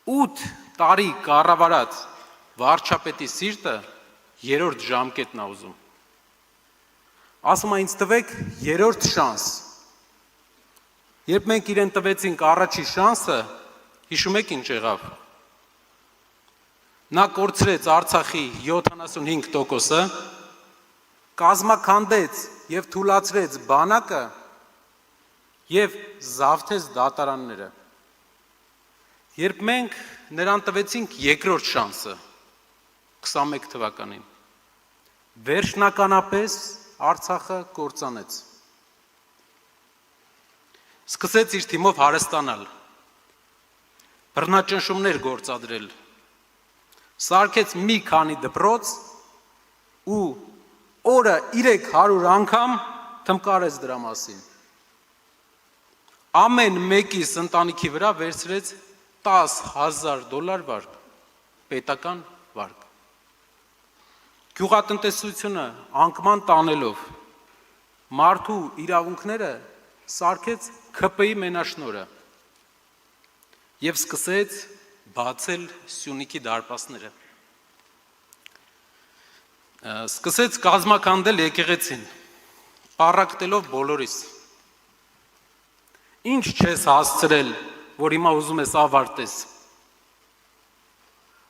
8 տարի կառավարած վարչապետի սիրտը երրորդ ժամկետն է ուզում։ Ասում է ինձ տվեք երրորդ շանս։ Երբ մենք իրեն տվեցինք առաջի շանսը, հիշում եք ինչ եղավ։ Նա կորցրեց Արցախի 75%-ը, կազմաքանդեց եւ թուլացրեց բանակը եւ զավթեց դատարանները։ Երբ մենք նրան տվեցինք երկրորդ շանսը 21 թվականին, վերջնականապես Արցախը կործանեց։ Սկսեց իր թիմով հարստանալ, բռնաճնշումներ գործադրել, սարքեց մի քանի դպրոց ու օրը 300 անգամ թմկարեց դրա մասին։ Ամեն մեկիս ընտանիքի վրա վերցրեց $10,000 վարկ, պետական վարկ։ Գյուղատնտեսությունը անկման տանելով, մարդու իրավունքները սարքեց ՔՊ-ի մենաշնորհը եւ սկսեց բացել Սյունիքի դարպասները։ Սկսեց կազմաքանդել եկեղեցին, պառակտելով բոլորիս։ Ինչ չես հասցրել, որ հիմա ուզում ես ավարտես։